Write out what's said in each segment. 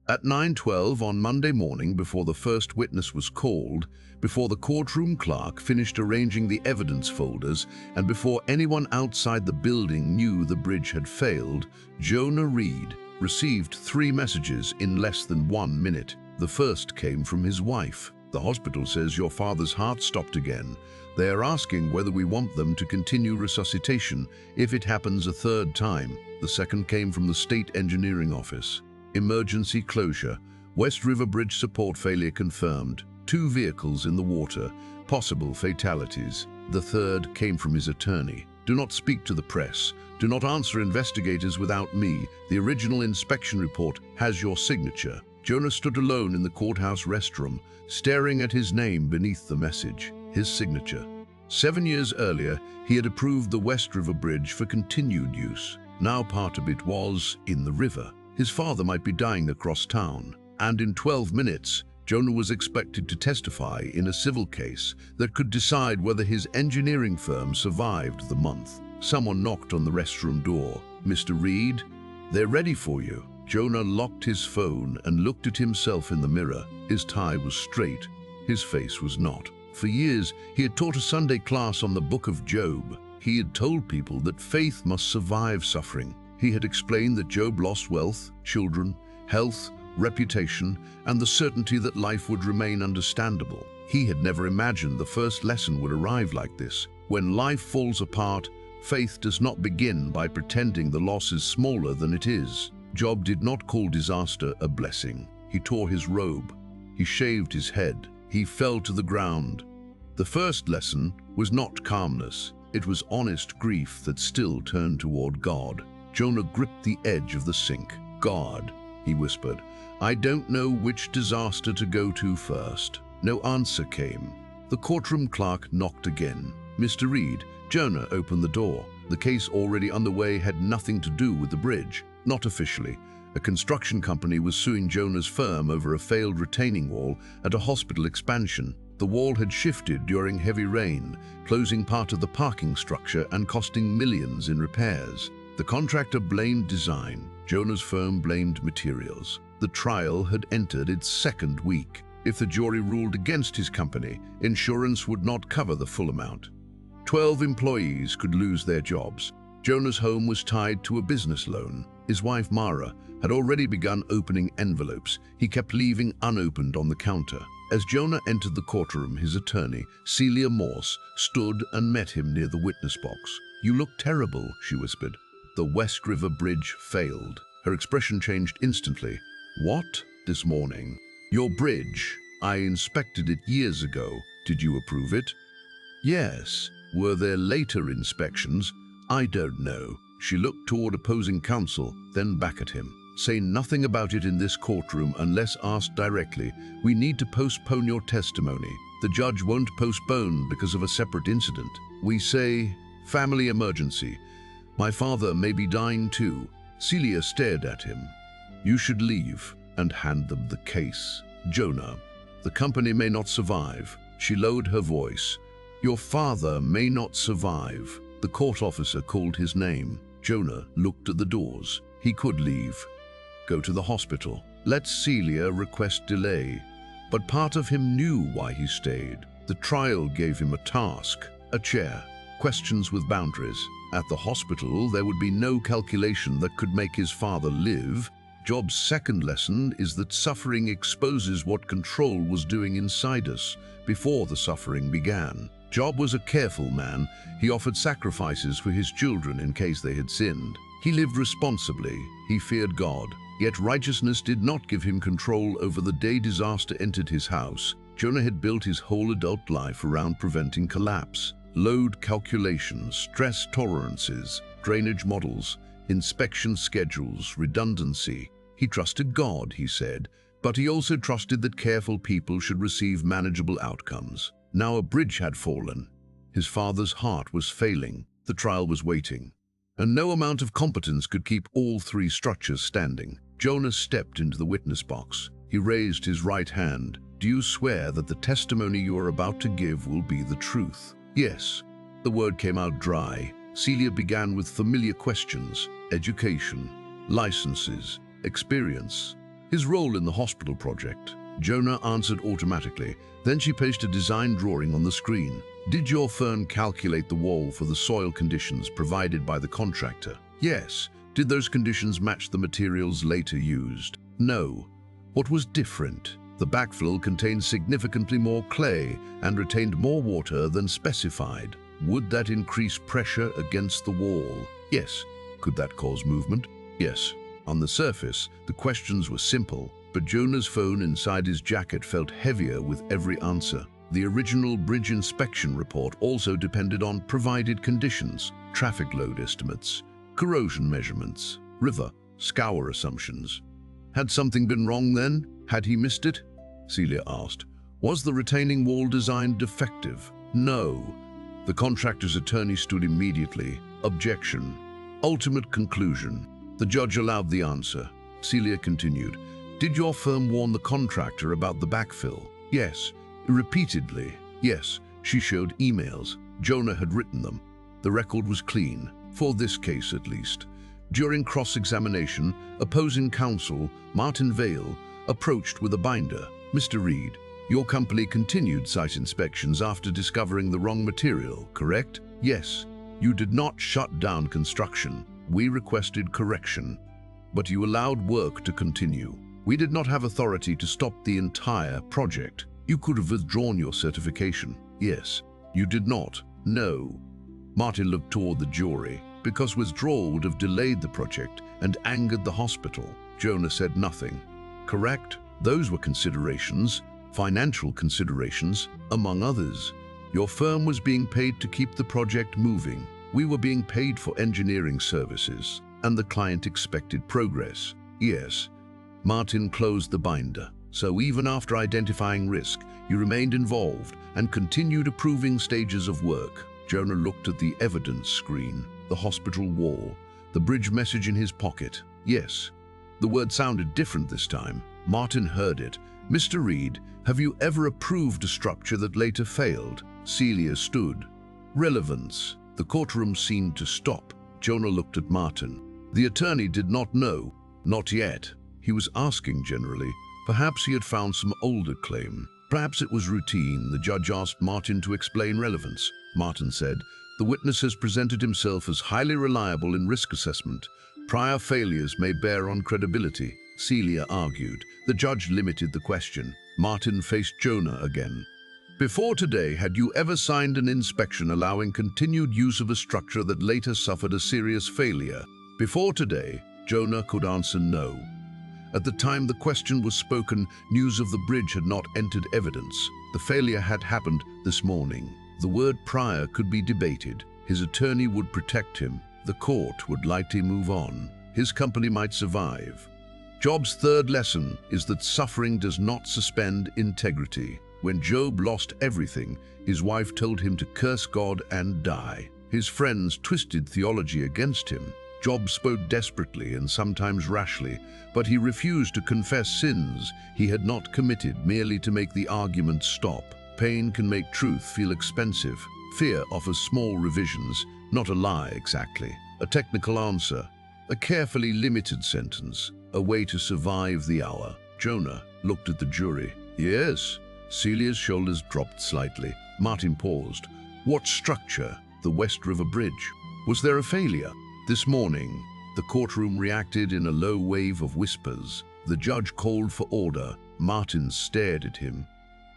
At 9:12 on Monday morning, before the first witness was called, before the courtroom clerk finished arranging the evidence folders, and before anyone outside the building knew the bridge had failed, Jonah Reed received 3 messages in less than 1 minute. The first came from his wife. "The hospital says your father's heart stopped again. They are asking whether we want them to continue resuscitation if it happens a 3rd time." The second came from the State Engineering Office. "Emergency closure. West River Bridge support failure confirmed. 2 vehicles in the water. Possible fatalities." The third came from his attorney. "Do not speak to the press. Do not answer investigators without me. The original inspection report has your signature." Jonah stood alone in the courthouse restroom, staring at his name beneath the message. His signature. 7 years earlier, he had approved the West River Bridge for continued use. Now part of it was in the river. His father might be dying across town, and in 12 minutes, Jonah was expected to testify in a civil case that could decide whether his engineering firm survived the month. Someone knocked on the restroom door. "Mr. Reed, they're ready for you." Jonah locked his phone and looked at himself in the mirror. His tie was straight, his face was not. For years, he had taught a Sunday class on the book of Job. He had told people that faith must survive suffering. He had explained that Job lost wealth, children, health, reputation, and the certainty that life would remain understandable. He had never imagined the first lesson would arrive like this. When life falls apart, faith does not begin by pretending the loss is smaller than it is. Job did not call disaster a blessing. He tore his robe. He shaved his head. He fell to the ground. The first lesson was not calmness. It was honest grief that still turned toward God. Jonah gripped the edge of the sink. "God," he whispered, "I don't know which disaster to go to first." No answer came. The courtroom clerk knocked again. "Mr. Reed." Jonah opened the door. The case already underway had nothing to do with the bridge. Not officially. A construction company was suing Jonah's firm over a failed retaining wall at a hospital expansion. The wall had shifted during heavy rain, closing part of the parking structure and costing millions in repairs. The contractor blamed design. Jonah's firm blamed materials. The trial had entered its 2nd week. If the jury ruled against his company, insurance would not cover the full amount. 12 employees could lose their jobs. Jonah's home was tied to a business loan. His wife, Mara, had already begun opening envelopes he kept leaving unopened on the counter. As Jonah entered the courtroom, his attorney, Celia Morse, stood and met him near the witness box. "You look terrible," she whispered. "The West River Bridge failed." Her expression changed instantly. "What? This morning?" "Your bridge. I inspected it years ago. Did you approve it?" "Yes." "Were there later inspections?" "I don't know." She looked toward opposing counsel, then back at him. "Say nothing about it in this courtroom unless asked directly. We need to postpone your testimony. The judge won't postpone because of a separate incident. We say, family emergency. My father may be dying too." Celia stared at him. "You should leave," and hand them the case. "Jonah, the company may not survive." She lowered her voice. "Your father may not survive." The court officer called his name. Jonah looked at the doors. He could leave. Go to the hospital. Let Celia request delay. But part of him knew why he stayed. The trial gave him a task, a chair, questions with boundaries. At the hospital, there would be no calculation that could make his father live. Job's second lesson is that suffering exposes what control was doing inside us before the suffering began. Job was a careful man. He offered sacrifices for his children in case they had sinned. He lived responsibly. He feared God. Yet righteousness did not give him control over the day disaster entered his house. Jonah had built his whole adult life around preventing collapse. Load calculations, stress tolerances, drainage models, inspection schedules, redundancy. He trusted God, he said, but he also trusted that careful people should receive manageable outcomes. Now a bridge had fallen. His father's heart was failing. The trial was waiting. And no amount of competence could keep all 3 structures standing. Jonah stepped into the witness box. He raised his right hand. "Do you swear that the testimony you are about to give will be the truth?" "Yes." The word came out dry. Celia began with familiar questions: education, licenses, experience. His role in the hospital project. Jonah answered automatically. Then she placed a design drawing on the screen. Did your firm calculate the wall for the soil conditions provided by the contractor? Yes. Did those conditions match the materials later used? No. What was different? The backfill contained significantly more clay and retained more water than specified. Would that increase pressure against the wall? Yes. Could that cause movement? Yes. On the surface, the questions were simple, but Jonah's phone inside his jacket felt heavier with every answer. The original bridge inspection report also depended on provided conditions, traffic load estimates, corrosion measurements, river, scour assumptions. Had something been wrong then? Had he missed it? Celia asked. Was the retaining wall design defective? No. The contractor's attorney stood immediately. Objection. Ultimate conclusion. The judge allowed the answer. Celia continued. Did your firm warn the contractor about the backfill? Yes. Repeatedly. Yes. She showed emails. Jonah had written them. The record was clean, for this case at least. During cross-examination, opposing counsel, Martin Vale, approached with a binder. Mr. Reed, your company continued site inspections after discovering the wrong material, correct? Yes. You did not shut down construction. We requested correction, but you allowed work to continue. We did not have authority to stop the entire project. You could have withdrawn your certification. Yes. You did not. No. Martin looked toward the jury, because withdrawal would have delayed the project and angered the hospital. Jonah said nothing. Correct? Those were considerations, financial considerations, among others. Your firm was being paid to keep the project moving. We were being paid for engineering services, and the client expected progress. Yes. Martin closed the binder. So even after identifying risk, you remained involved and continued approving stages of work. Jonah looked at the evidence screen, the hospital wall, the bridge message in his pocket. Yes. The word sounded different this time. Martin heard it. Mr. Reed, have you ever approved a structure that later failed? Celia stood. Relevance. The courtroom seemed to stop. Jonah looked at Martin. The attorney did not know. Not yet. He was asking generally. Perhaps he had found some older claim. Perhaps it was routine. The judge asked Martin to explain relevance. Martin said, the witness has presented himself as highly reliable in risk assessment. Prior failures may bear on credibility. Celia argued. The judge limited the question. Martin faced Jonah again. Before today, had you ever signed an inspection allowing continued use of a structure that later suffered a serious failure? Before today, Jonah could answer no. At the time the question was spoken, news of the bridge had not entered evidence. The failure had happened this morning. The word prior could be debated. His attorney would protect him. The court would likely move on. His company might survive. Job's third lesson is that suffering does not suspend integrity. When Job lost everything, his wife told him to curse God and die. His friends twisted theology against him. Job spoke desperately and sometimes rashly, but he refused to confess sins he had not committed merely to make the argument stop. Pain can make truth feel expensive. Fear offers small revisions, not a lie exactly. A technical answer, a carefully limited sentence, a way to survive the hour. Jonah looked at the jury. Yes. Celia's shoulders dropped slightly. Martin paused. What structure? The West River Bridge. Was there a failure? This morning, the courtroom reacted in a low wave of whispers. The judge called for order. Martin stared at him.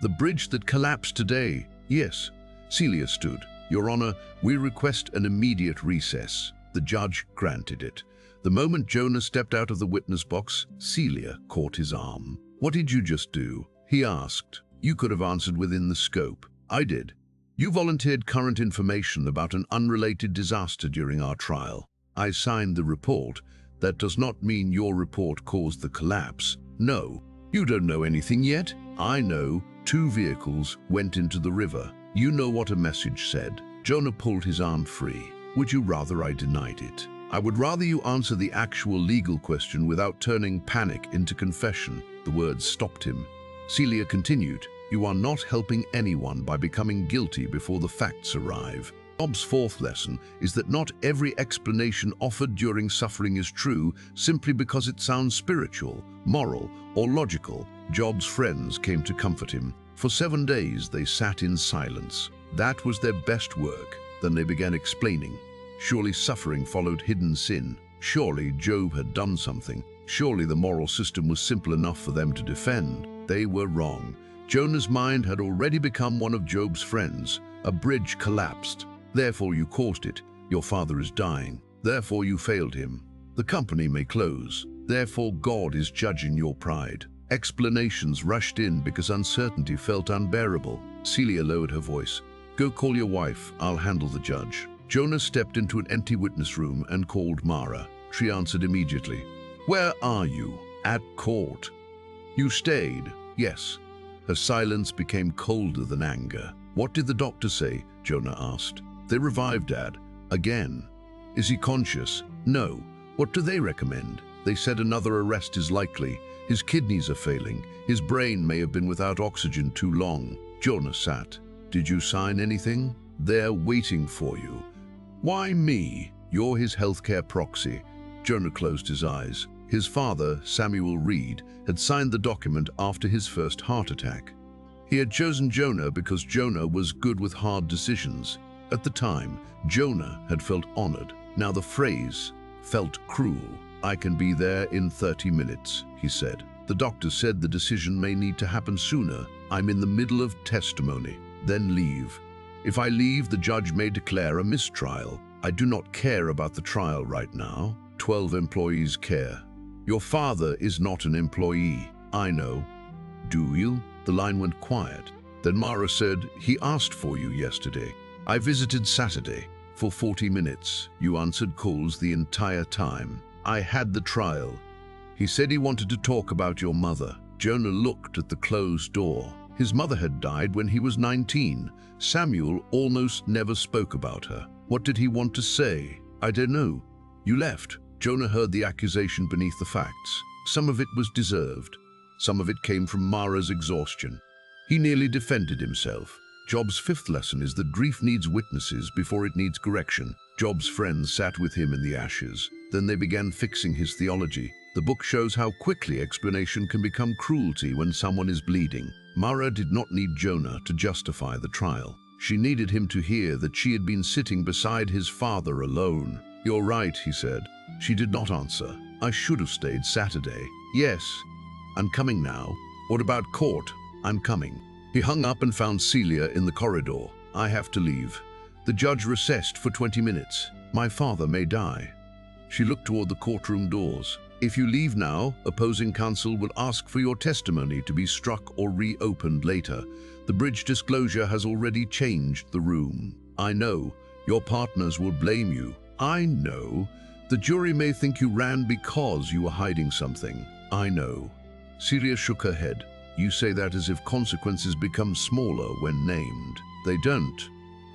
The bridge that collapsed today? Yes. Celia stood. Your Honor, we request an immediate recess. The judge granted it. The moment Jonah stepped out of the witness box, Celia caught his arm. What did you just do? He asked. You could have answered within the scope. I did. You volunteered current information about an unrelated disaster during our trial. I signed the report. That does not mean your report caused the collapse. No, you don't know anything yet. I know. 2 vehicles went into the river. You know what a message said. Jonah pulled his arm free. Would you rather I denied it? I would rather you answer the actual legal question without turning panic into confession. The words stopped him. Celia continued. You are not helping anyone by becoming guilty before the facts arrive. Job's fourth lesson is that not every explanation offered during suffering is true simply because it sounds spiritual, moral, or logical. Job's friends came to comfort him. For 7 days they sat in silence. That was their best work. Then they began explaining. Surely suffering followed hidden sin. Surely Job had done something. Surely the moral system was simple enough for them to defend. They were wrong. Jonah's mind had already become one of Job's friends. A bridge collapsed. Therefore you caused it. Your father is dying. Therefore you failed him. The company may close. Therefore God is judging your pride. Explanations rushed in because uncertainty felt unbearable. Celia lowered her voice. Go call your wife. I'll handle the judge. Jonah stepped into an empty witness room and called Mara. She answered immediately. Where are you? At court. You stayed? Yes. Her silence became colder than anger. What did the doctor say? Jonah asked. They revived Dad. Again. Is he conscious? No. What do they recommend? They said another arrest is likely. His kidneys are failing. His brain may have been without oxygen too long. Jonah sat. Did you sign anything? They're waiting for you. Why me? You're his healthcare proxy. Jonah closed his eyes. His father, Samuel Reed, had signed the document after his first heart attack. He had chosen Jonah because Jonah was good with hard decisions. At the time, Jonah had felt honored. Now the phrase felt cruel. I can be there in 30 minutes, he said. The doctor said the decision may need to happen sooner. I'm in the middle of testimony. Then leave. If I leave, the judge may declare a mistrial. I do not care about the trial right now. 12 employees care. Your father is not an employee. I know. Do you? The line went quiet. Then Mara said, he asked for you yesterday. I visited Saturday. For 40 minutes. You answered calls the entire time. I had the trial. He said he wanted to talk about your mother. Jonah looked at the closed door. His mother had died when he was 19. Samuel almost never spoke about her. What did he want to say? I don't know. You left. Jonah heard the accusation beneath the facts. Some of it was deserved. Some of it came from Mara's exhaustion. He nearly defended himself. Job's fifth lesson is that grief needs witnesses before it needs correction. Job's friends sat with him in the ashes. Then they began fixing his theology. The book shows how quickly explanation can become cruelty when someone is bleeding. Mara did not need Jonah to justify the trial. She needed him to hear that she had been sitting beside his father alone. You're right, he said. She did not answer. I should have stayed Saturday. Yes, I'm coming now. What about court? I'm coming. He hung up and found Celia in the corridor. I have to leave. The judge recessed for 20 minutes. My father may die. She looked toward the courtroom doors. If you leave now, opposing counsel will ask for your testimony to be struck or reopened later. The bridge disclosure has already changed the room. I know. Your partners will blame you. I know. The jury may think you ran because you were hiding something. I know. Celia shook her head. You say that as if consequences become smaller when named. They don't.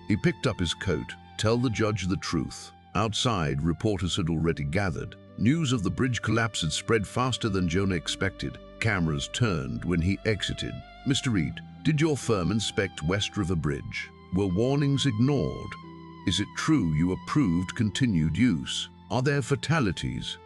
He picked up his coat. Tell the judge the truth. Outside, reporters had already gathered. News of the bridge collapse had spread faster than Jonah expected. Cameras turned when he exited. Mr. Reed, did your firm inspect West River Bridge? Were warnings ignored? Is it true you approved continued use? Are there fatalities?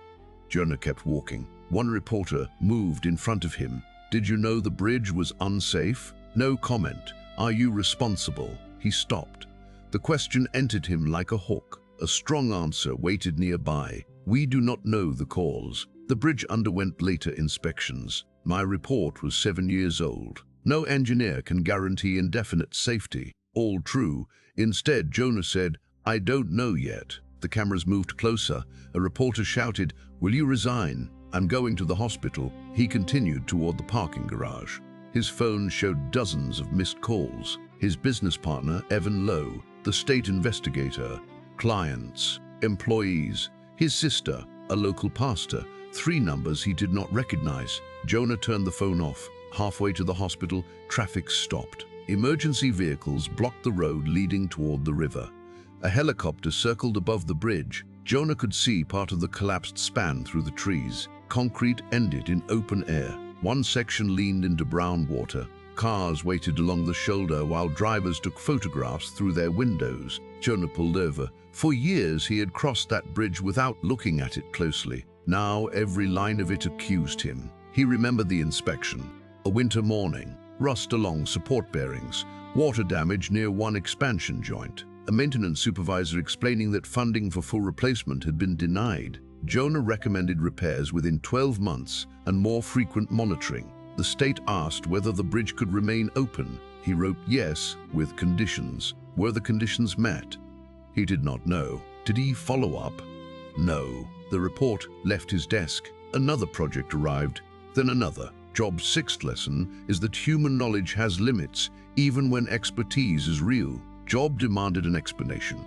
Jonah kept walking. One reporter moved in front of him. Did you know the bridge was unsafe? No comment. Are you responsible? He stopped. The question entered him like a hook. A strong answer waited nearby. We do not know the cause. The bridge underwent later inspections. My report was 7 years old. No engineer can guarantee indefinite safety. All true. Instead, Jonah said, I don't know yet. The cameras moved closer. A reporter shouted, will you resign? I'm going to the hospital. He continued toward the parking garage. His phone showed dozens of missed calls. His business partner, Evan Lowe, the state investigator, clients, employees, his sister, a local pastor, 3 numbers he did not recognize. Jonah turned the phone off. Halfway to the hospital, traffic stopped. Emergency vehicles blocked the road leading toward the river. A helicopter circled above the bridge. Jonah could see part of the collapsed span through the trees. Concrete ended in open air. One section leaned into brown water. Cars waited along the shoulder while drivers took photographs through their windows. Jonah pulled over. For years he had crossed that bridge without looking at it closely. Now every line of it accused him. He remembered the inspection. A winter morning, rust along support bearings, water damage near one expansion joint, a maintenance supervisor explaining that funding for full replacement had been denied. Jonah recommended repairs within 12 months and more frequent monitoring. The state asked whether the bridge could remain open. He wrote yes, with conditions. Were the conditions met? He did not know. Did he follow up? No. The report left his desk. Another project arrived, then another. Job's sixth lesson is that human knowledge has limits, even when expertise is real. Job demanded an explanation.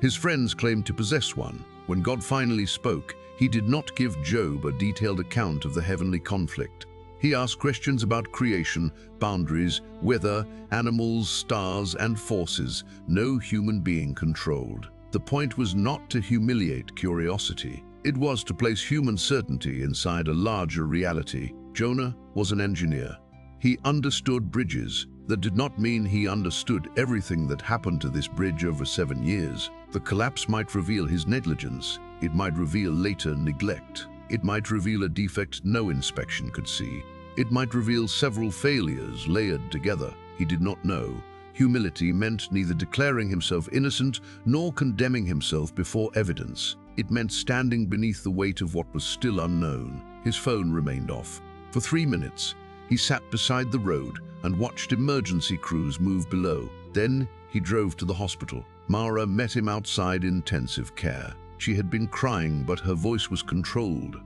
His friends claimed to possess one. When God finally spoke, he did not give Job a detailed account of the heavenly conflict. He asked questions about creation, boundaries, weather, animals, stars, and forces no human being controlled. The point was not to humiliate curiosity. It was to place human certainty inside a larger reality. Jonah was an engineer. He understood bridges. That did not mean he understood everything that happened to this bridge over 7 years. The collapse might reveal his negligence. It might reveal later neglect. It might reveal a defect no inspection could see. It might reveal several failures layered together. He did not know. Humility meant neither declaring himself innocent nor condemning himself before evidence. It meant standing beneath the weight of what was still unknown. His phone remained off. For 3 minutes, he sat beside the road and watched emergency crews move below. Then he drove to the hospital. Mara met him outside intensive care. She had been crying, but her voice was controlled.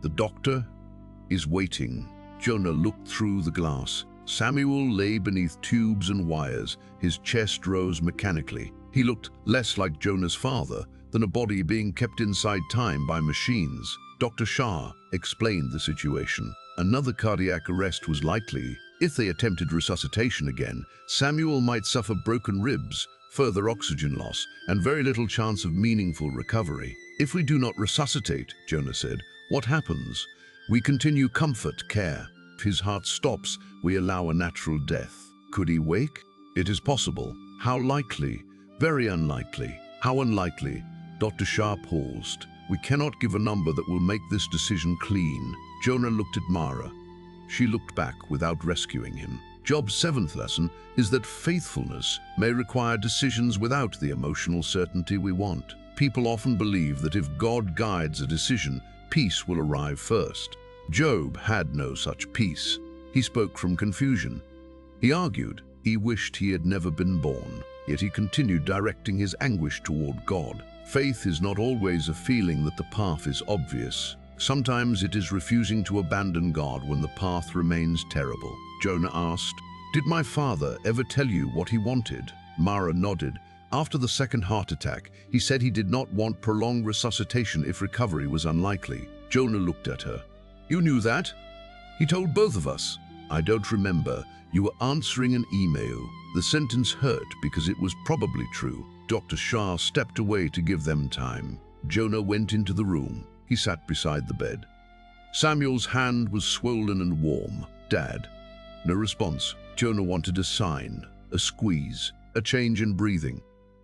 The doctor is waiting. Jonah looked through the glass. Samuel lay beneath tubes and wires. His chest rose mechanically. He looked less like Jonah's father than a body being kept inside time by machines. Dr. Shah explained the situation. Another cardiac arrest was likely. If they attempted resuscitation again, Samuel might suffer broken ribs, further oxygen loss, and very little chance of meaningful recovery. If we do not resuscitate, Jonah said, what happens? We continue comfort care. If his heart stops, we allow a natural death. Could he wake? It is possible. How likely? Very unlikely. How unlikely? Dr. Shah paused. We cannot give a number that will make this decision clean. Jonah looked at Mara. She looked back without rescuing him. Job's 7th lesson is that faithfulness may require decisions without the emotional certainty we want. People often believe that if God guides a decision, peace will arrive first. Job had no such peace. He spoke from confusion. He argued. He wished he had never been born. Yet he continued directing his anguish toward God. Faith is not always a feeling that the path is obvious. Sometimes it is refusing to abandon God when the path remains terrible. Jonah asked, "Did my father ever tell you what he wanted?" Mara nodded. After the second heart attack, he said he did not want prolonged resuscitation if recovery was unlikely. Jonah looked at her. "You knew that?" "He told both of us." "I don't remember. You were answering an email." The sentence hurt because it was probably true. Dr. Shah stepped away to give them time. Jonah went into the room. He sat beside the bed. Samuel's hand was swollen and warm. "Dad." No response. Jonah wanted a sign, a squeeze, a change in breathing.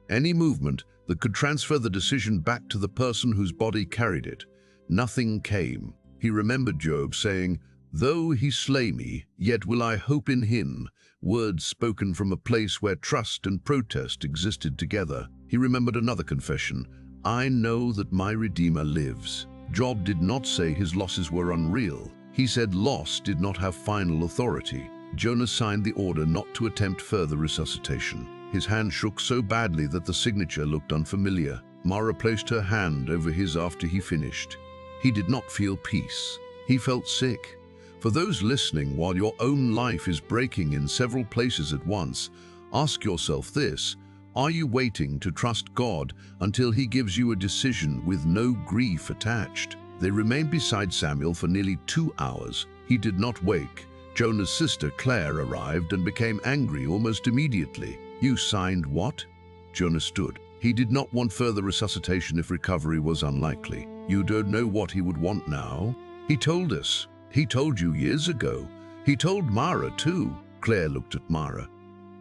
Any movement that could transfer the decision back to the person whose body carried it. Nothing came. He remembered Job saying, "Though he slay me, yet will I hope in him," words spoken from a place where trust and protest existed together. He remembered another confession, "I know that my Redeemer lives." Job did not say his losses were unreal. He said loss did not have final authority. Jonah signed the order not to attempt further resuscitation. His hand shook so badly that the signature looked unfamiliar. Mara placed her hand over his after he finished. He did not feel peace. He felt sick. For those listening, while your own life is breaking in several places at once, ask yourself this: are you waiting to trust God until He gives you a decision with no grief attached? They remained beside Samuel for nearly 2 hours. He did not wake. Jonah's sister Claire arrived and became angry almost immediately. "You signed what?" Jonah stood. He did not want further resuscitation if recovery was unlikely. "You don't know what he would want now." "He told us. He told you years ago. He told Mara too." Claire looked at Mara.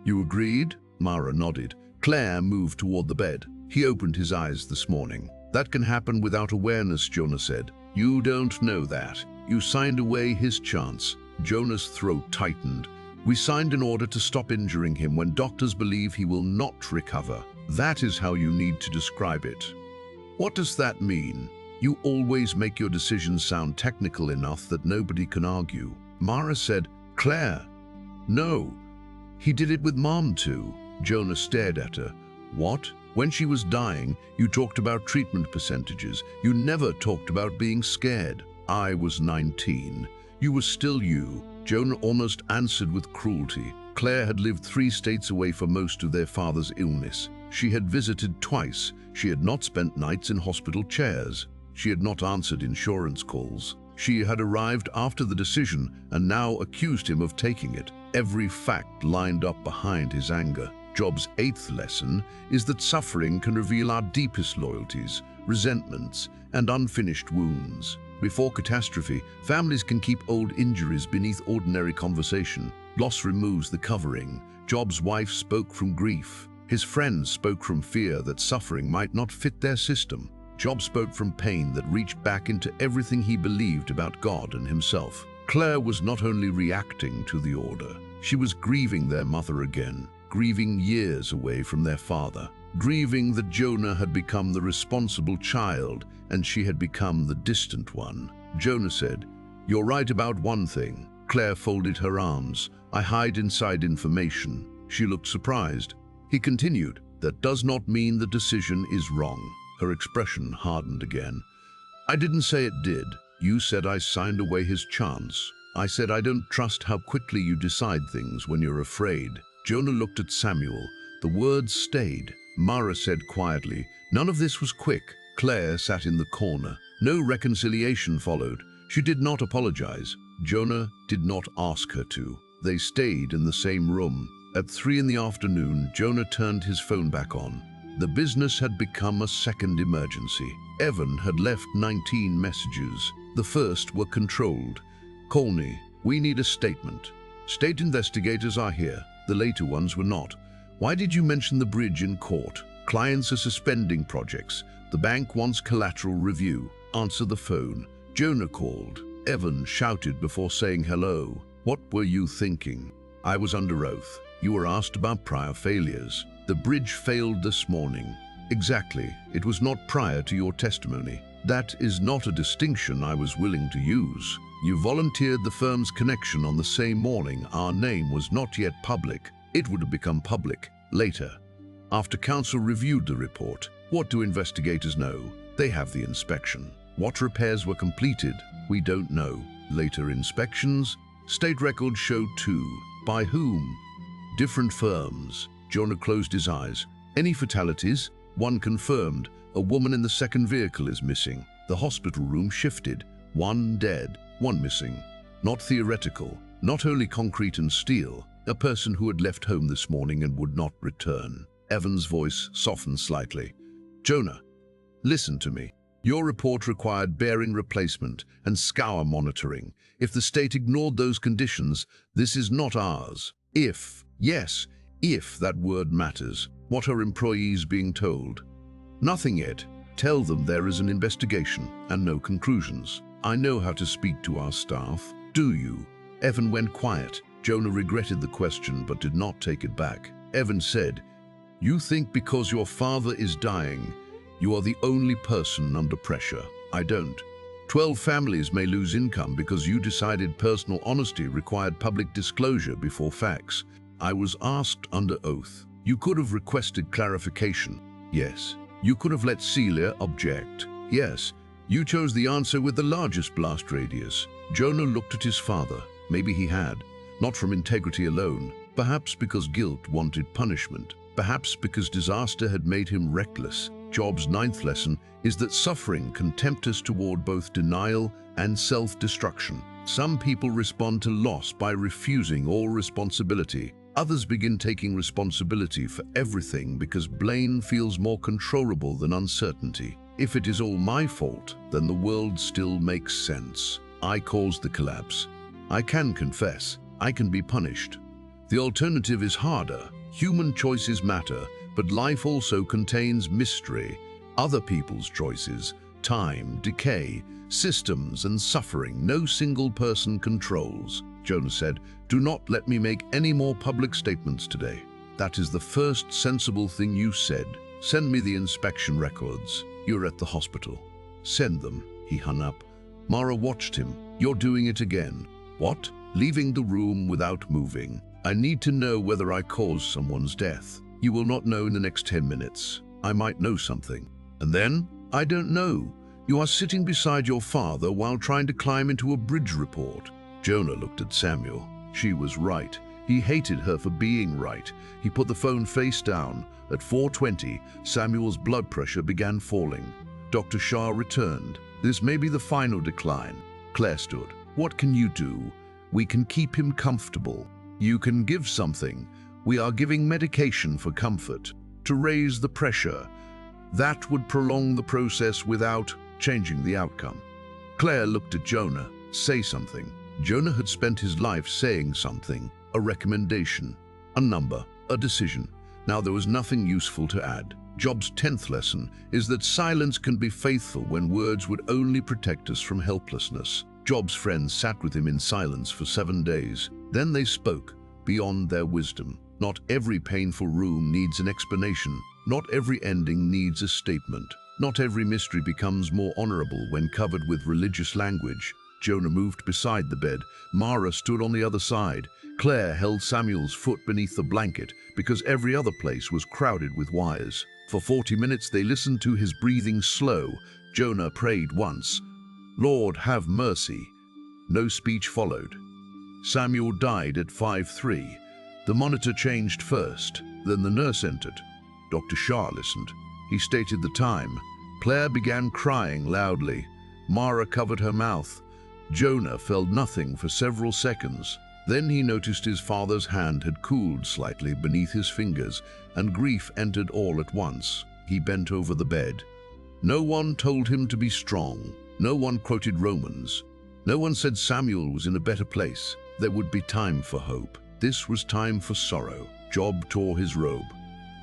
"You agreed?" Mara nodded. Claire moved toward the bed. He opened his eyes this morning. That can happen without awareness, Jonah said. You don't know that. You signed away his chance. Jonah's throat tightened. We signed an order to stop injuring him when doctors believe he will not recover. That is how you need to describe it. What does that mean? You always make your decisions sound technical enough that nobody can argue. Mara said, Claire. No. He did it with Mom too. Jonah stared at her. What? When she was dying, you talked about treatment percentages. You never talked about being scared. I was 19. You were still you. Jonah almost answered with cruelty. Claire had lived 3 states away for most of their father's illness. She had visited twice. She had not spent nights in hospital chairs. She had not answered insurance calls. She had arrived after the decision and now accused him of taking it. Every fact lined up behind his anger. Job's 8th lesson is that suffering can reveal our deepest loyalties, resentments, and unfinished wounds. Before catastrophe, families can keep old injuries beneath ordinary conversation. Loss removes the covering. Job's wife spoke from grief. His friends spoke from fear that suffering might not fit their system. Job spoke from pain that reached back into everything he believed about God and himself. Claire was not only reacting to the order, she was grieving their mother again, grieving years away from their father, grieving that Jonah had become the responsible child and she had become the distant one. Jonah said, You're right about one thing. Claire folded her arms. I hide inside information. She looked surprised. He continued, That does not mean the decision is wrong. Her expression hardened again. I didn't say it did. You said I signed away his chance. I said I don't trust how quickly you decide things when you're afraid. Jonah looked at Samuel. The words stayed. Mara said quietly, None of this was quick. Claire sat in the corner. No reconciliation followed. She did not apologize. Jonah did not ask her to. They stayed in the same room. At 3 in the afternoon, Jonah turned his phone back on. The business had become a second emergency. Evan had left 19 messages. The first were controlled. Colney, we need a statement. State investigators are here. The later ones were not. Why did you mention the bridge in court? Clients are suspending projects. The bank wants collateral review. Answer the phone. Jonah called. Evan shouted before saying hello. What were you thinking? I was under oath. You were asked about prior failures. The bridge failed this morning. Exactly. It was not prior to your testimony. That is not a distinction I was willing to use. You volunteered the firm's connection on the same morning. Our name was not yet public. It would have become public later. After counsel reviewed the report, what do investigators know? They have the inspection. What repairs were completed? We don't know. Later inspections? State records show 2. By whom? Different firms. Jonah closed his eyes. Any fatalities? 1 confirmed. A woman in the second vehicle is missing. The hospital room shifted. 1 dead, 1 missing. Not theoretical, not only concrete and steel. A person who had left home this morning and would not return. Evan's voice softened slightly. Jonah, listen to me. Your report required bearing replacement and scour monitoring. If the state ignored those conditions, this is not ours. If, yes, if that word matters. What are employees being told? Nothing yet. Tell them there is an investigation and no conclusions. I know how to speak to our staff. Do you? Evan went quiet. Jonah regretted the question but did not take it back. Evan said, You think because your father is dying, you are the only person under pressure. I don't. 12 families may lose income because you decided personal honesty required public disclosure before facts. I was asked under oath. You could have requested clarification. Yes. You could have let Celia object. Yes. You chose the answer with the largest blast radius. Jonah looked at his father. Maybe he had. Not from integrity alone. Perhaps because guilt wanted punishment. Perhaps because disaster had made him reckless. Job's 9th lesson is that suffering can tempt us toward both denial and self-destruction. Some people respond to loss by refusing all responsibility. Others begin taking responsibility for everything because blame feels more controllable than uncertainty. If it is all my fault, then the world still makes sense. I caused the collapse. I can confess. I can be punished. The alternative is harder. Human choices matter, But life also contains mystery, other people's choices, time, decay, systems and suffering no single person controls. Jonah said, "Do not let me make any more public statements today. That is the first sensible thing you said. Send me the inspection records. You're at the hospital." "Send them." He hung up. Mara watched him. "You're doing it again." "What?" "Leaving the room without moving. I need to know whether I caused someone's death. You will not know in the next 10 minutes. I might know something. And then? I don't know. You are sitting beside your father while trying to climb into a bridge report." Jonah looked at Samuel. She was right. He hated her for being right. He put the phone face down. At 4:20, Samuel's blood pressure began falling. Dr. Shah returned. "This may be the final decline." Claire stood. "What can you do?" "We can keep him comfortable." "You can give something." "We are giving medication for comfort, to raise the pressure. That would prolong the process without changing the outcome." Claire looked at Jonah. "Say something." Jonah had spent his life saying something, a recommendation, a number, a decision. Now there was nothing useful to add. Job's 10th lesson is that silence can be faithful when words would only protect us from helplessness. Job's friends sat with him in silence for 7 days. Then they spoke, beyond their wisdom. Not every painful room needs an explanation. Not every ending needs a statement. Not every mystery becomes more honorable when covered with religious language. Jonah moved beside the bed. Mara stood on the other side. Claire held Samuel's foot beneath the blanket because every other place was crowded with wires. For 40 minutes they listened to his breathing slow. Jonah prayed once, "Lord, have mercy." No speech followed. Samuel died at 5:03. The monitor changed first, then the nurse entered. Dr. Shah listened. He stated the time. Claire began crying loudly. Mara covered her mouth. Jonah felt nothing for several seconds. Then he noticed his father's hand had cooled slightly beneath his fingers, and grief entered all at once. He bent over the bed. No one told him to be strong. No one quoted Romans. No one said Samuel was in a better place. There would be time for hope. This was time for sorrow. Job tore his robe.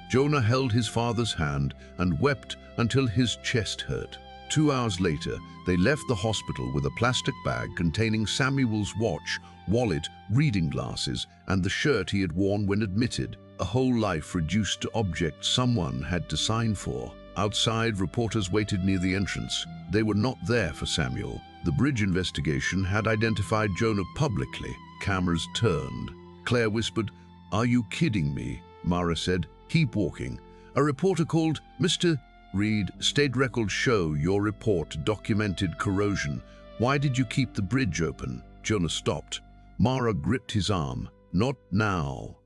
Jonah held his father's hand and wept until his chest hurt. 2 hours later, they left the hospital with a plastic bag containing Samuel's watch, wallet, reading glasses, and the shirt he had worn when admitted. A whole life reduced to objects someone had to sign for. Outside, reporters waited near the entrance. They were not there for Samuel. The bridge investigation had identified Jonah publicly. Cameras turned. Claire whispered, "Are you kidding me?" Mara said, "Keep walking." A reporter called, "Mr. Reed, state records show your report documented corrosion. Why did you keep the bridge open?" Jonah stopped. Mara gripped his arm. "Not now."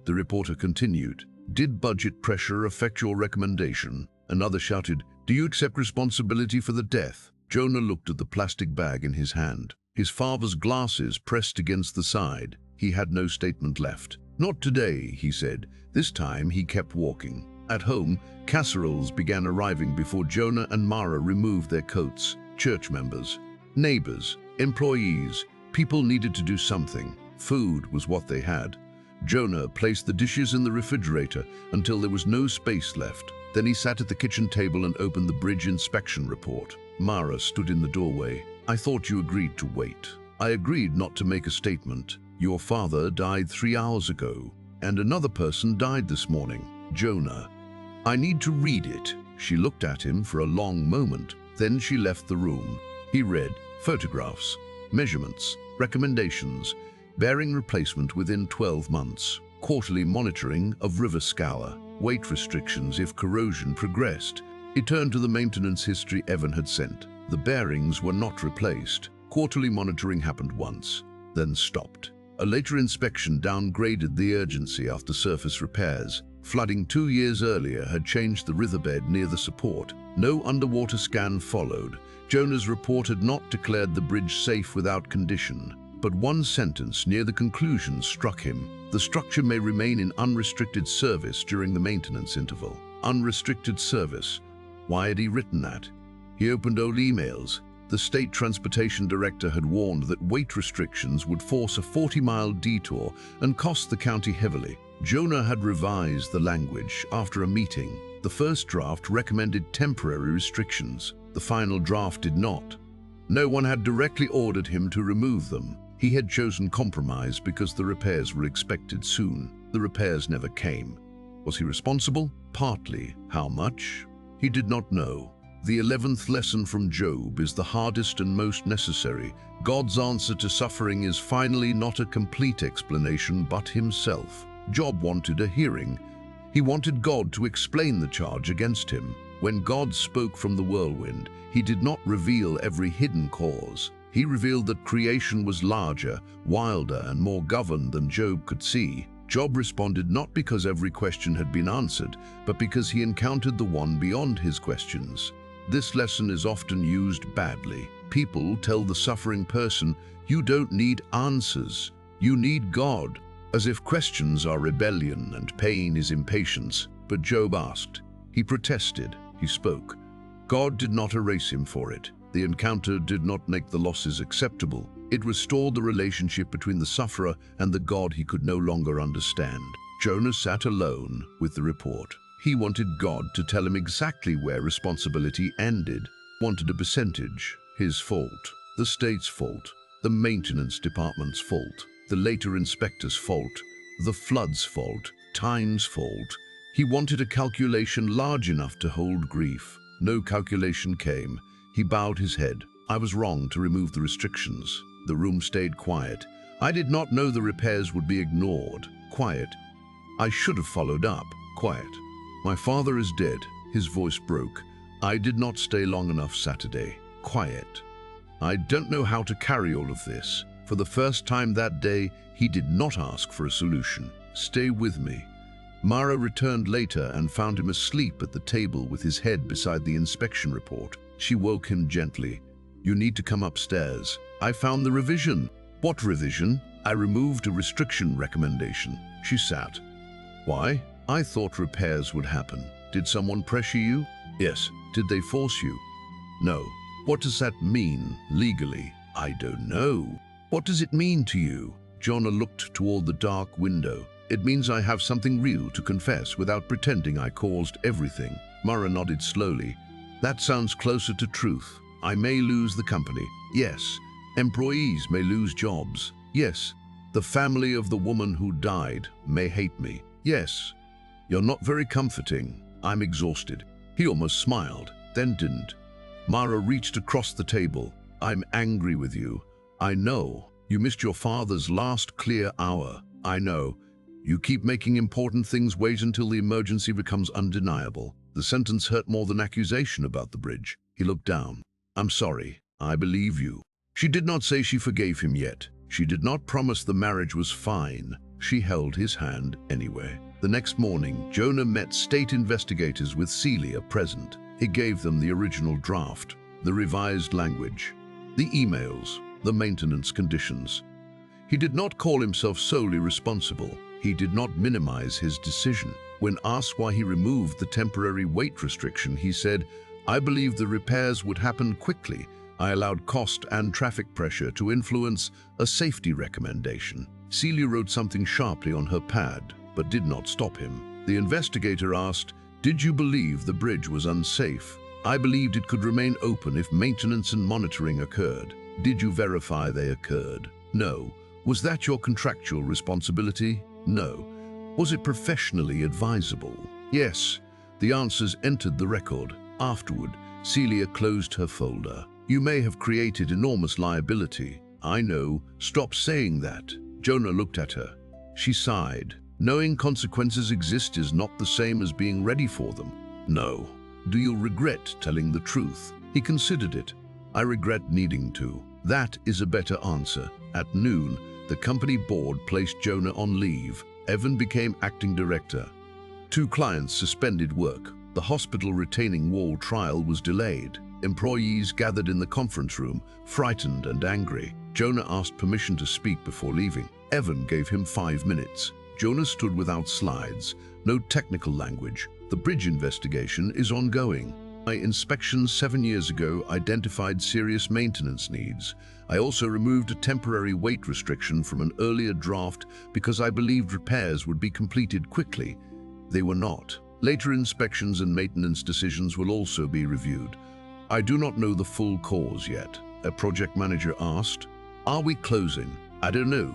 The reporter continued, "Did budget pressure affect your recommendation?" Another shouted, "Do you accept responsibility for the death?" Jonah looked at the plastic bag in his hand. His father's glasses pressed against the side. He had no statement left. "Not today," he said. This time he kept walking. At home, casseroles began arriving before Jonah and Mara removed their coats. Church members, neighbors, employees, people needed to do something. Food was what they had. Jonah placed the dishes in the refrigerator until there was no space left. Then he sat at the kitchen table and opened the bridge inspection report. Mara stood in the doorway. "I thought you agreed to wait." "I agreed not to make a statement. Your father died 3 hours ago, and another person died this morning." Jonah, "I need to read it." She looked at him for a long moment. Then she left the room. He read photographs, measurements, recommendations, bearing replacement within 12 months, quarterly monitoring of river scour, weight restrictions if corrosion progressed. He turned to the maintenance history Evan had sent. The bearings were not replaced. Quarterly monitoring happened once, then stopped. A later inspection downgraded the urgency after surface repairs. Flooding 2 years earlier had changed the riverbed near the support. No underwater scan followed. Jonah's report had not declared the bridge safe without condition. But one sentence near the conclusion struck him. The structure may remain in unrestricted service during the maintenance interval. Unrestricted service. Why had he written that? He opened old emails. The state transportation director had warned that weight restrictions would force a 40-mile detour and cost the county heavily. Jonah had revised the language after a meeting. The first draft recommended temporary restrictions. The final draft did not. No one had directly ordered him to remove them. He had chosen compromise because the repairs were expected soon. The repairs never came. Was he responsible? Partly. How much? He did not know. The 11th lesson from Job is the hardest and most necessary. God's answer to suffering is finally not a complete explanation, but himself. Job wanted a hearing. He wanted God to explain the charge against him. When God spoke from the whirlwind, he did not reveal every hidden cause. He revealed that creation was larger, wilder, and more governed than Job could see. Job responded not because every question had been answered, but because he encountered the one beyond his questions. This lesson is often used badly. People tell the suffering person, "You don't need answers, you need God," as if questions are rebellion and pain is impatience. But Job asked. He protested. He spoke. God did not erase him for it. The encounter did not make the losses acceptable. It restored the relationship between the sufferer and the God he could no longer understand. Jonah sat alone with the report. He wanted God to tell him exactly where responsibility ended. Wanted a percentage. His fault. The state's fault. The maintenance department's fault. The later inspector's fault. The flood's fault. Time's fault. He wanted a calculation large enough to hold grief. No calculation came. He bowed his head. I was wrong to remove the restrictions. The room stayed quiet. I did not know the repairs would be ignored. Quiet. I should have followed up. Quiet. My father is dead. His voice broke. I did not stay long enough Saturday. Quiet. I don't know how to carry all of this. For the first time that day, he did not ask for a solution. Stay with me. Mara returned later and found him asleep at the table with his head beside the inspection report. She woke him gently. You need to come upstairs. I found the revision. What revision? I removed a restriction recommendation. She sat. Why? I thought repairs would happen. Did someone pressure you? Yes. Did they force you? No. What does that mean, legally? I don't know. What does it mean to you? Jonah looked toward the dark window. It means I have something real to confess without pretending I caused everything. Mara nodded slowly. That sounds closer to truth. I may lose the company. Yes. Employees may lose jobs. Yes. The family of the woman who died may hate me. Yes. You're not very comforting. I'm exhausted. He almost smiled, then didn't. Mara reached across the table. I'm angry with you. I know. You missed your father's last clear hour. I know. You keep making important things wait until the emergency becomes undeniable. The sentence hurt more than accusation about the bridge. He looked down. I'm sorry. I believe you. She did not say she forgave him yet. She did not promise the marriage was fine. She held his hand anyway. The next morning, Jonah met state investigators with Celia present. He gave them the original draft, the revised language, the emails, the maintenance conditions. He did not call himself solely responsible. He did not minimize his decision. When asked why he removed the temporary weight restriction, he said, I believed the repairs would happen quickly. I allowed cost and traffic pressure to influence a safety recommendation. Celia wrote something sharply on her pad, but did not stop him. The investigator asked, did you believe the bridge was unsafe? I believed it could remain open if maintenance and monitoring occurred. Did you verify they occurred? No. Was that your contractual responsibility? No. Was it professionally advisable? Yes. The answers entered the record. Afterward, Celia closed her folder. You may have created enormous liability. I know. Stop saying that. Jonah looked at her. She sighed. Knowing consequences exist is not the same as being ready for them. No. Do you regret telling the truth? He considered it. I regret needing to. That is a better answer. At noon, the company board placed Jonah on leave. Evan became acting director. 2 clients suspended work. The hospital retaining wall trial was delayed. Employees gathered in the conference room, frightened and angry. Jonah asked permission to speak before leaving. Evan gave him 5 minutes. Jonah stood without slides, no technical language. The bridge investigation is ongoing. My inspections 7 years ago identified serious maintenance needs. I also removed a temporary weight restriction from an earlier draft because I believed repairs would be completed quickly. They were not. Later inspections and maintenance decisions will also be reviewed. I do not know the full cause yet. A project manager asked. Are we closing? I don't know.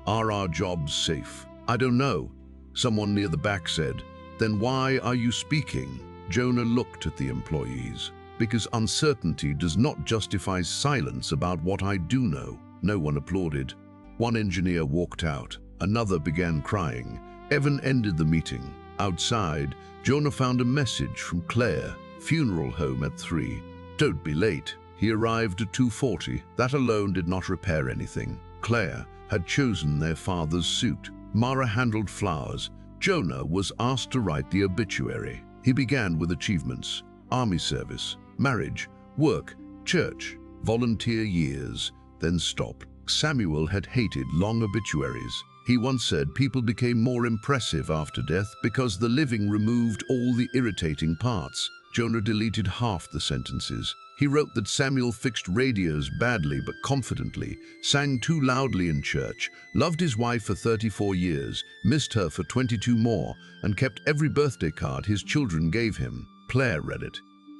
Are our jobs safe? I don't know. Someone near the back said, then why are you speaking? Jonah looked at the employees. Because uncertainty does not justify silence about what I do know. No one applauded. One engineer walked out. Another began crying. Evan ended the meeting. Outside, Jonah found a message from Claire. Funeral home at 3. Don't be late. He arrived at 2:40. That alone did not repair anything. Claire had chosen their father's suit. Mara handled flowers. Jonah was asked to write the obituary. He began with achievements: army service, marriage, work, church, volunteer years, then stopped. Samuel had hated long obituaries. He once said people became more impressive after death because the living removed all the irritating parts. Jonah deleted half the sentences. He wrote that Samuel fixed radios badly but confidently, sang too loudly in church, loved his wife for 34 years, missed her for 22 more, and kept every birthday card his children gave him. Claire read it.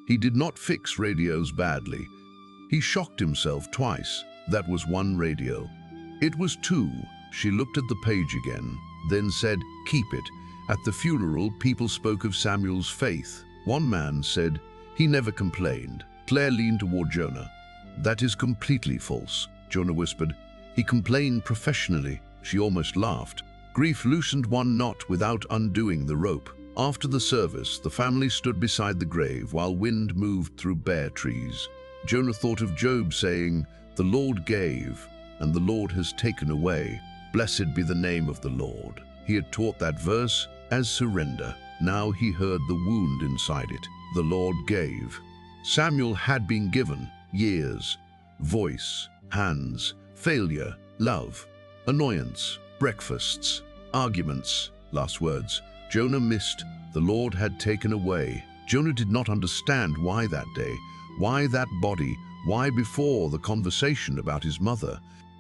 He did not fix radios badly. He shocked himself twice. That was one radio. It was 2. She looked at the page again, then said, keep it. At the funeral, people spoke of Samuel's faith. One man said, he never complained. Claire leaned toward Jonah. That is completely false, Jonah whispered. He complained professionally. She almost laughed. Grief loosened one knot without undoing the rope. After the service, the family stood beside the grave while wind moved through bare trees. Jonah thought of Job saying, the Lord gave, and the Lord has taken away. Blessed be the name of the Lord. He had taught that verse as surrender. Now he heard the wound inside it. The Lord gave. Samuel had been given years, voice, hands, failure, love, annoyance, breakfasts, arguments, last words. Jonah missed. The Lord had taken away. Jonah did not understand why that day, why that body, why before the conversation about his mother.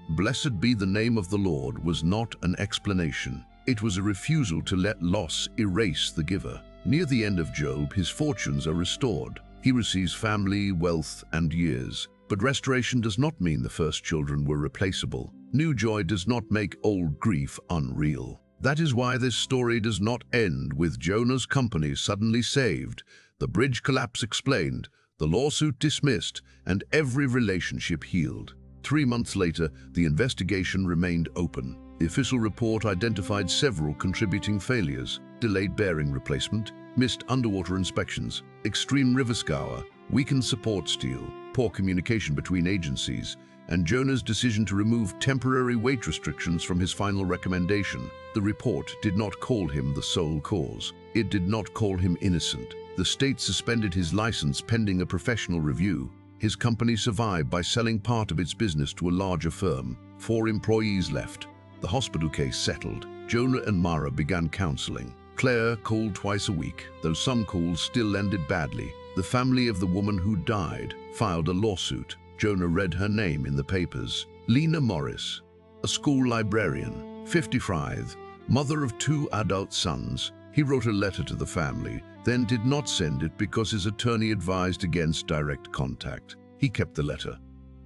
Blessed be the name of the Lord was not an explanation. It was a refusal to let loss erase the giver. Near the end of Job, his fortunes are restored. He receives family, wealth, and years. But restoration does not mean the first children were replaceable. New joy does not make old grief unreal. That is why this story does not end with Jonah's company suddenly saved, the bridge collapse explained, the lawsuit dismissed, and every relationship healed. 3 months later, the investigation remained open. The official report identified several contributing failures: delayed bearing replacement, missed underwater inspections, extreme river scour, weakened support steel, poor communication between agencies, and Jonah's decision to remove temporary weight restrictions from his final recommendation. The report did not call him the sole cause. It did not call him innocent. The state suspended his license pending a professional review. His company survived by selling part of its business to a larger firm. 4 employees left. The hospital case settled. Jonah and Mara began counseling. Claire called twice a week, though some calls still ended badly. The family of the woman who died filed a lawsuit. Jonah read her name in the papers. Lena Morris, a school librarian, 55, mother of 2 adult sons. He wrote a letter to the family, then did not send it because his attorney advised against direct contact. He kept the letter,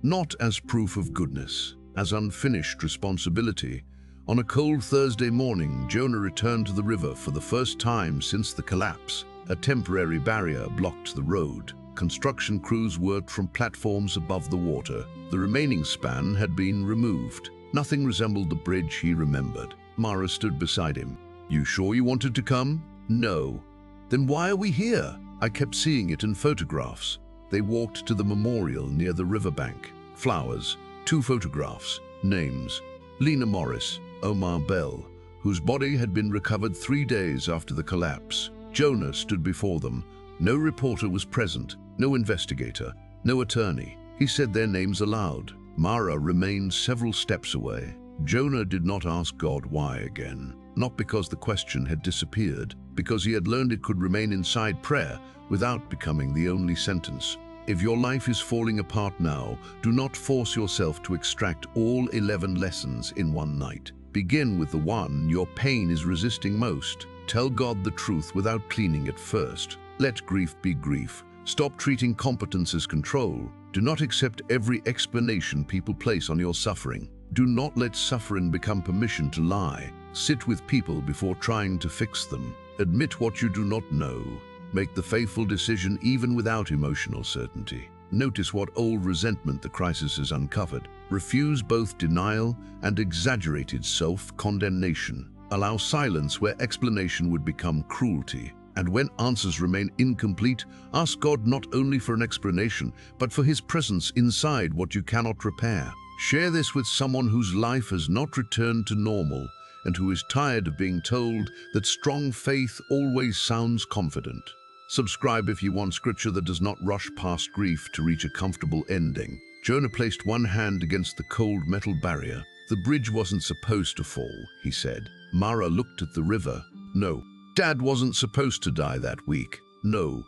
not as proof of goodness, as unfinished responsibility. On a cold Thursday morning, Jonah returned to the river for the first time since the collapse. A temporary barrier blocked the road. Construction crews worked from platforms above the water. The remaining span had been removed. Nothing resembled the bridge he remembered. Mara stood beside him. You sure you wanted to come? No. Then why are we here? I kept seeing it in photographs. They walked to the memorial near the riverbank. Flowers, 2 photographs, names. Lena Morris, Omar Bell, whose body had been recovered 3 days after the collapse. Jonah stood before them. No reporter was present, no investigator, no attorney. He said their names aloud. Mara remained several steps away. Jonah did not ask God why again, not because the question had disappeared, because he had learned it could remain inside prayer without becoming the only sentence. If your life is falling apart now, do not force yourself to extract all 11 lessons in one night. Begin with the one your pain is resisting most. Tell God the truth without cleaning it first. Let grief be grief. Stop treating competence as control. Do not accept every explanation people place on your suffering. Do not let suffering become permission to lie. Sit with people before trying to fix them. Admit what you do not know. Make the faithful decision even without emotional certainty. Notice what old resentment the crisis has uncovered. Refuse both denial and exaggerated self-condemnation. Allow silence where explanation would become cruelty. And when answers remain incomplete, ask God not only for an explanation, but for His presence inside what you cannot repair. Share this with someone whose life has not returned to normal and who is tired of being told that strong faith always sounds confident. Subscribe if you want scripture that does not rush past grief to reach a comfortable ending. Jonah placed one hand against the cold metal barrier. The bridge wasn't supposed to fall, he said. Mara looked at the river. No. Dad wasn't supposed to die that week. No.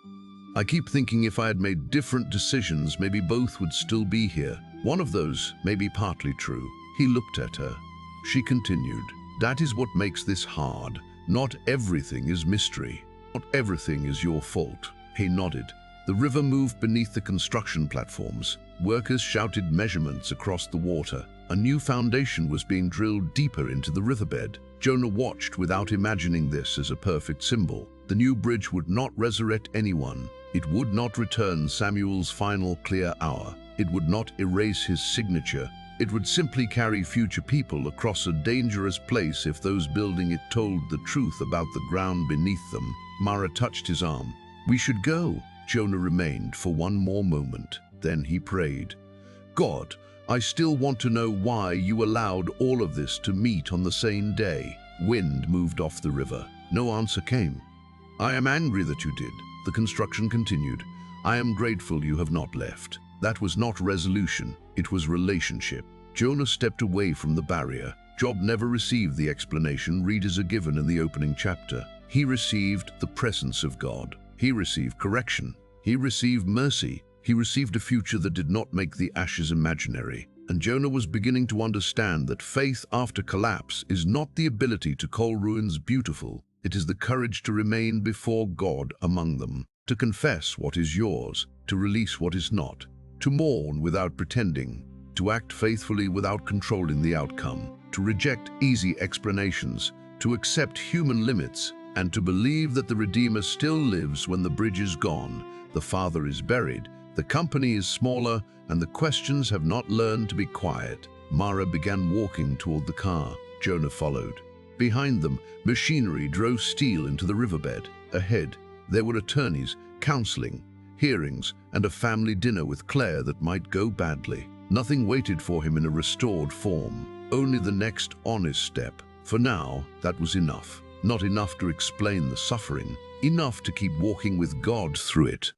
I keep thinking if I had made different decisions, maybe both would still be here. One of those may be partly true. He looked at her. She continued, that is what makes this hard. Not everything is mystery. Not everything is your fault. He nodded. The river moved beneath the construction platforms. Workers shouted measurements across the water. A new foundation was being drilled deeper into the riverbed. Jonah watched without imagining this as a perfect symbol. The new bridge would not resurrect anyone. It would not return Samuel's final clear hour. It would not erase his signature. It would simply carry future people across a dangerous place if those building it told the truth about the ground beneath them. Mara touched his arm. We should go. Jonah remained for one more moment. Then he prayed. God, I still want to know why you allowed all of this to meet on the same day. Wind moved off the river. No answer came. I am angry that you did. The construction continued. I am grateful you have not left. That was not resolution, it was relationship. Jonah stepped away from the barrier. Job never received the explanation readers are given in the opening chapter. He received the presence of God. He received correction. He received mercy. He received a future that did not make the ashes imaginary. And Jonah was beginning to understand that faith after collapse is not the ability to call ruins beautiful. It is the courage to remain before God among them, to confess what is yours, to release what is not, to mourn without pretending, to act faithfully without controlling the outcome, to reject easy explanations, to accept human limits, and to believe that the Redeemer still lives when the bridge is gone, the Father is buried, the company is smaller, and the questions have not learned to be quiet. Mara began walking toward the car. Jonah followed. Behind them, machinery drove steel into the riverbed. Ahead, there were attorneys, counseling, hearings, and a family dinner with Claire that might go badly. Nothing waited for him in a restored form, only the next honest step. For now, that was enough. Not enough to explain the suffering, enough to keep walking with God through it.